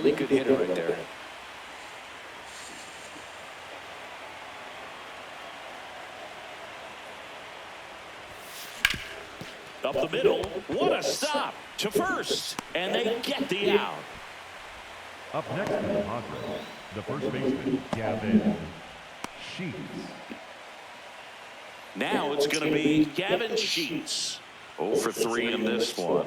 really good hitter right there. Up the middle, what a stop to first, and they get the out. Up next for the Padres, the first baseman, Gavin Sheets. Now it's going to be Gavin Sheets. 0 for 3 in this one.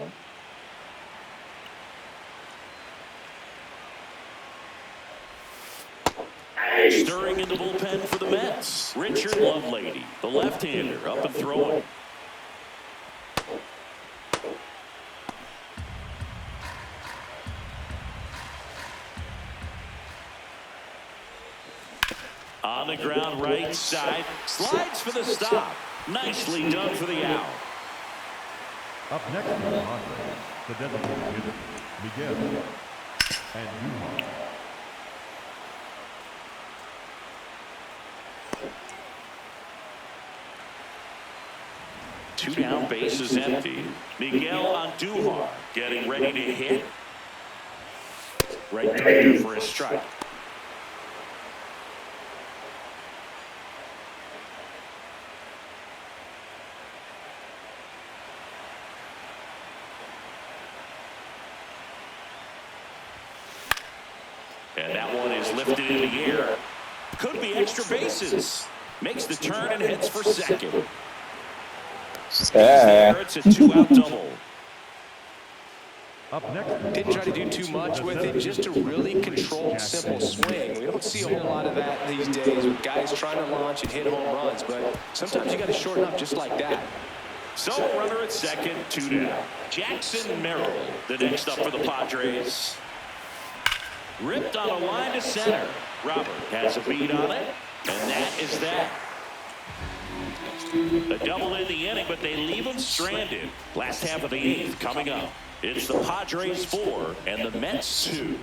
Stirring in the bullpen for the Mets, Richard Lovelady, the left-hander, up and throwing. On the ground right side, slides for the stop. Nicely done for the out. Up next for the Padres, the designated hitter, Miguel and Two down, bases empty. Miguel Andujar getting ready to hit. Right there for a strike. And that one is lifted in the air. Could be extra bases. Makes the turn and heads for second. There, it's a 2-out double. Up next, Didn't try to do too much with it, just a really controlled, simple swing. We don't see a whole lot of that these days with guys trying to launch and hit home runs, but sometimes you got to shorten up just like that. So runner at second, 2 down. Jackson Merrill, the next up for the Padres. Ripped on a line to center. Robert has a beat on it, and that is that. A double in the inning, but they leave him stranded. Last half of the 8th coming up. It's the Padres 4 and the Mets 2.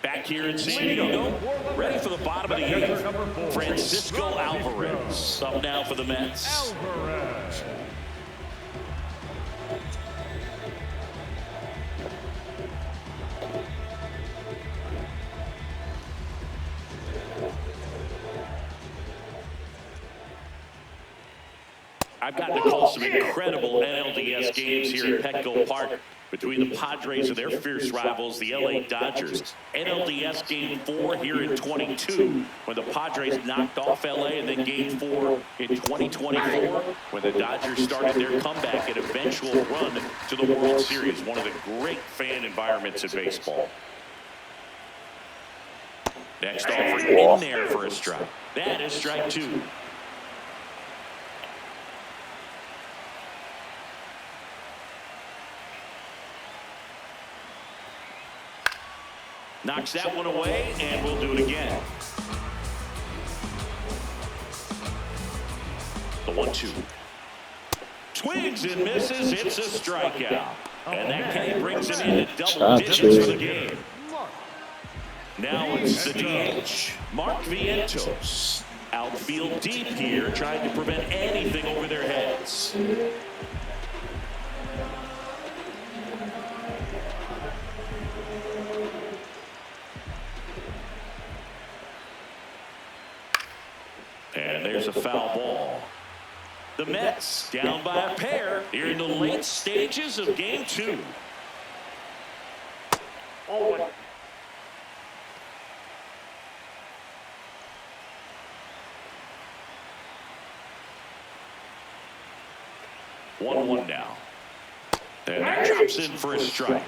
Back here in San Diego, ready for the bottom of the 8th. Francisco Alvarez up now for the Mets. I've gotten to call some incredible NLDS games here at Petco Park between the Padres and their fierce rivals, the LA Dodgers. NLDS Game 4 here in 22 when the Padres knocked off LA, and then Game 4 in 2024 when the Dodgers started their comeback and eventual run to the World Series. One of the great fan environments in baseball. Next offering in there for a strike. That is strike 2. Knocks that one away, and we'll do it again. The 1-2. Swings and misses. It's a strikeout. And that K brings him in at double digits for the game. Now it's the DH, Mark Vientos. Outfield deep here, trying to prevent anything over their heads. And there's a foul ball. The Mets down by a pair here in the late stages of Game 2. Oh, 1-1 now. And that drops in for a strike.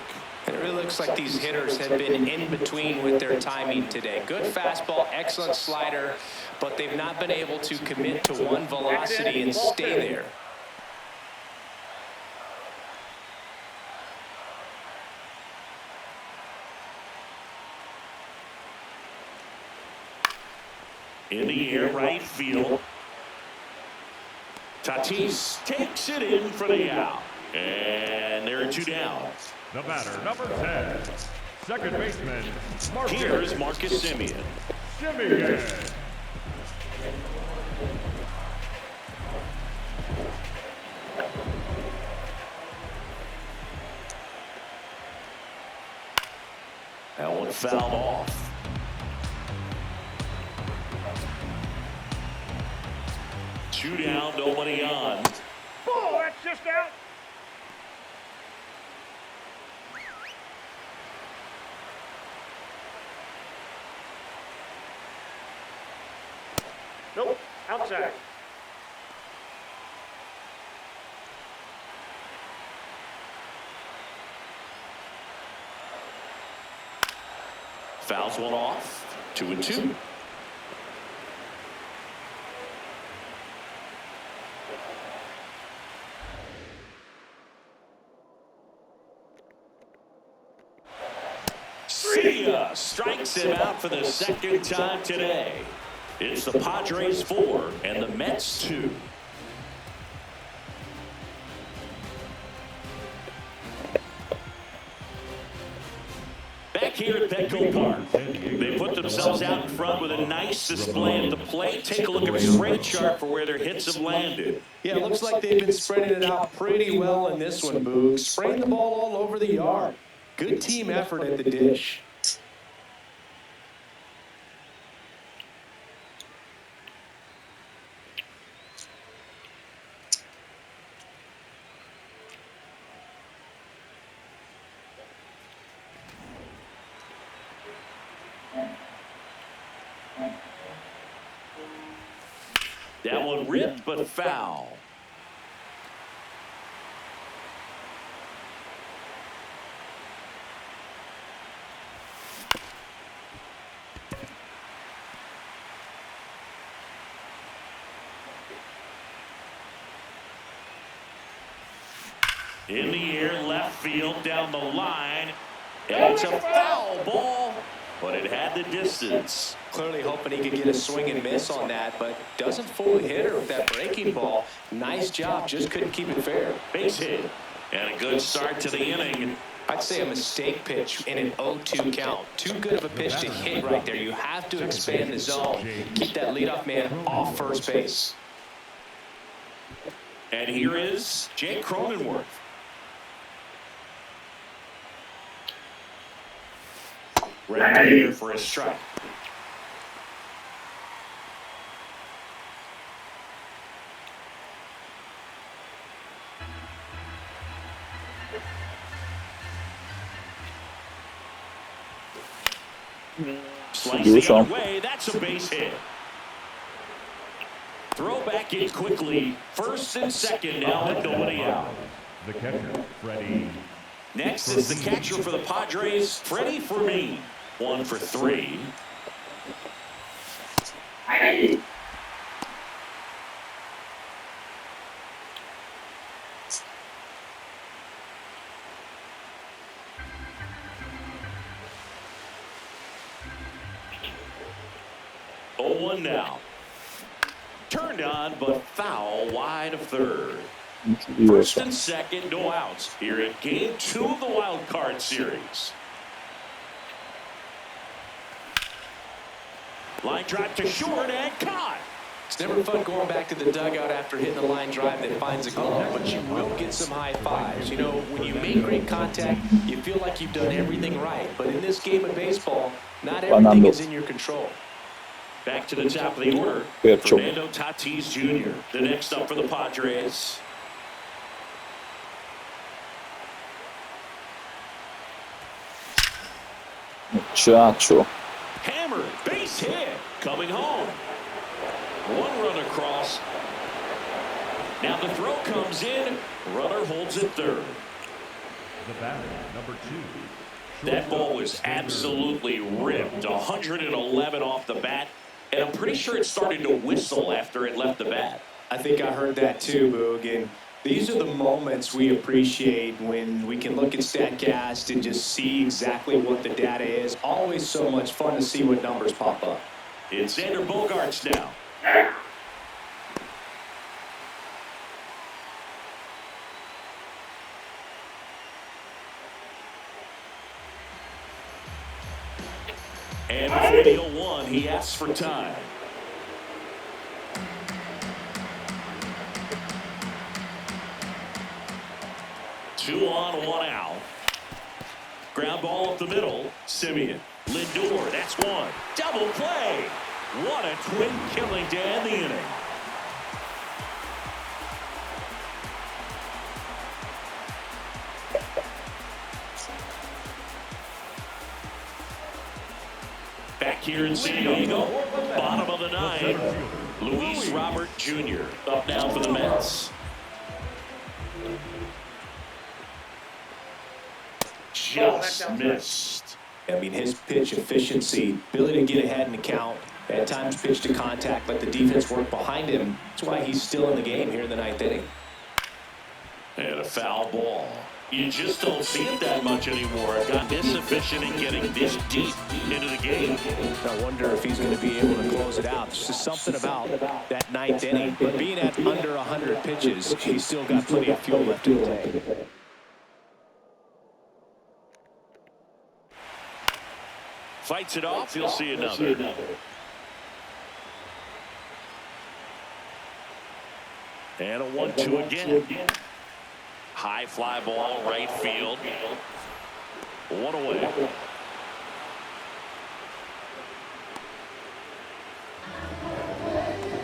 And it really looks like these hitters have been in between with their timing today. Good fastball, excellent slider, but they've not been able to commit to one velocity and stay there. In the air, right field. Tatis takes it in for the out. And there are 2 down. the batter, number 10, second baseman, Marcus. Here's Marcus Semien. Semien. fouled off. Two down, nobody on. Oh, that's just out. Nope, outside. Fouls one off. 2-2. See ya! Strikes him out for the second time today. It's the Padres 4 and the Mets 2. Back here at Petco Park, they put themselves out in front with a nice display at the plate. Take a look at the straight chart for where their hits have landed. Yeah, it looks like they've been spreading it out pretty well in this one, Boog. Spraying the ball all over the yard. Good team effort at the dish. That one ripped, but foul. In the air, left field, down the line. And it's a foul ball, but it had the distance. Clearly hoping he could get a swing and miss on that, but doesn't fool the hitter with that breaking ball. Nice job, just couldn't keep it fair. Base hit. And a good start to the inning. I'd say a mistake pitch in an 0-2 count. Too good of a pitch to hit right there. You have to expand the zone. Keep that leadoff man off first base. And here is Jake Cronenworth. Right here for a strike. Slicing away, that's a base hit. Throw back in quickly. First and second now with nobody out. The catcher, Freddie. Next is the catcher for the Padres, Freddie Fermin. 1 for 3. Oh, 1 now. Turned on, but foul wide of third. First and second, no outs here at Game 2 of the Wild Card Series. Line drive to short and caught. It's never fun going back to the dugout after hitting a line drive that finds a glove, but you will get some high fives. You know, when you make great contact, you feel like you've done everything right. But in this game of baseball, not everything is in your control. Back to the top of the order, Fernando Tatis Jr., the next up for the Padres. Muchacho. Hammered, base hit, coming home. 1 run across. Now the throw comes in. Runner holds it third. The batter, number 2. That ball was absolutely ripped. 111 off the bat. And I'm pretty sure it started to whistle after it left the bat. I think I heard that too, Boog. And these are the moments we appreciate when we can look at StatCast and just see exactly what the data is. Always so much fun to see what numbers pop up. It's Xander Bogaerts now. And for the 0-1, he asks for time. Two on, 1 out. Ground ball up the middle, Simeon. Lindor, that's one. Double play. What a twin killing to end the inning. Back here in San Diego, bottom of the ninth, Luis Robert Jr. up now for the Mets. Just missed. I mean, his pitch efficiency, ability to get ahead in the count, at times pitch to contact, let the defense work behind him. That's why he's still in the game here in the ninth inning. And a foul ball. You just don't see it that much anymore. Got this efficient in getting this deep into the game. I wonder if he's going to be able to close it out. There's just something about that ninth inning. But being at under 100 pitches, he's still got plenty of fuel left in the tank. Fights it off. He'll see another. And a 1-2 again. High fly ball, right field. One away.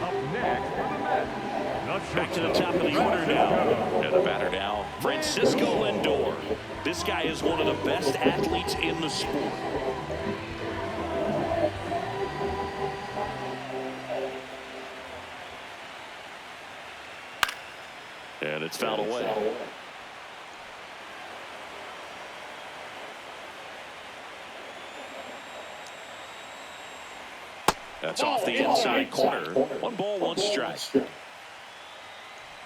Up next for the Mets. Back to the top of the order now. And the batter now, Francisco Lindor. This guy is one of the best athletes in the sport. And it's fouled away. That's off the inside corner. 1 ball, 1 strike.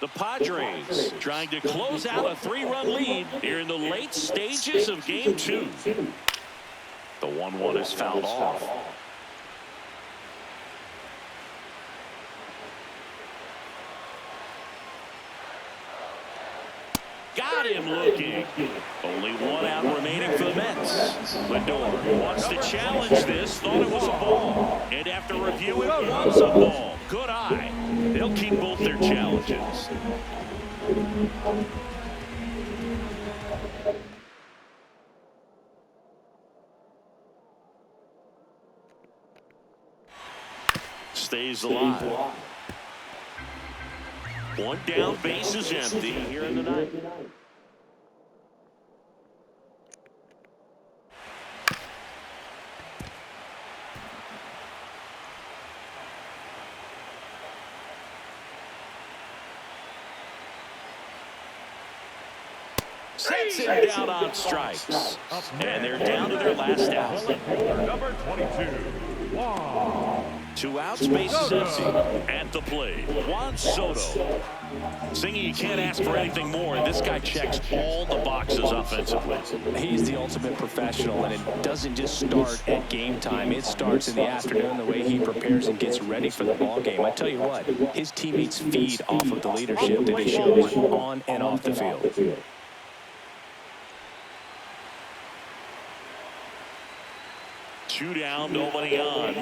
The Padres trying to close out a 3-run lead here in the late stages of Game 2. The 1-1 is fouled off. Got him looking. Only 1 out remaining for the Mets. Lindor wants to challenge this. Thought it was a ball. And after review, it was a ball. Good eye. They'll keep both their challenges. Stays alive. 1 down, base is empty here in the ninth. Sets him down on strikes. And they're down to their last out. Number 22. Wow. 2 outs, bases empty. At the plate, Juan Soto. Singing, you can't ask for anything more. This guy checks all the boxes offensively. He's the ultimate professional, and it doesn't just start at game time. It starts in the afternoon, the way he prepares and gets ready for the ball game. I tell you what, his teammates feed off of the leadership that he shows on and off the field. Two down, nobody on.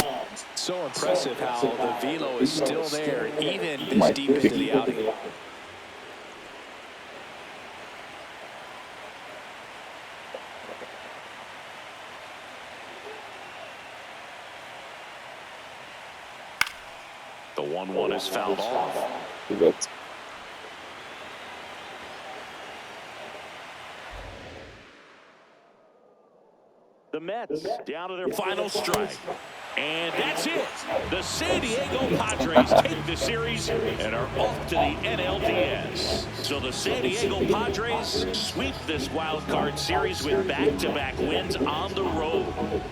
So impressive how the velo is still there, even this deep into the outing. The 1-1 is fouled off. The Mets down to their final strike. And that's it. The San Diego Padres take the series and are off to the NLDS. So the San Diego Padres sweep this wild card series with back-to-back wins on the road.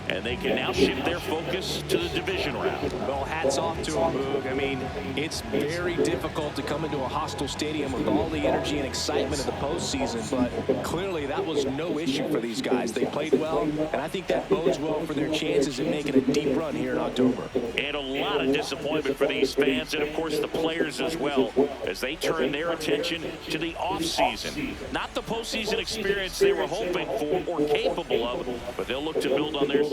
And they can now shift their focus to the division round. Well, hats off to him, Boog. I mean, it's very difficult to come into a hostile stadium with all the energy and excitement of the postseason, but clearly that was no issue for these guys. They played well, and I think that bodes well for their chances at making a deep run here in October. And a lot of disappointment for these fans and, of course, the players as well as they turn their attention to the offseason. Not the postseason experience they were hoping for or capable of, but they'll look to build on theirs.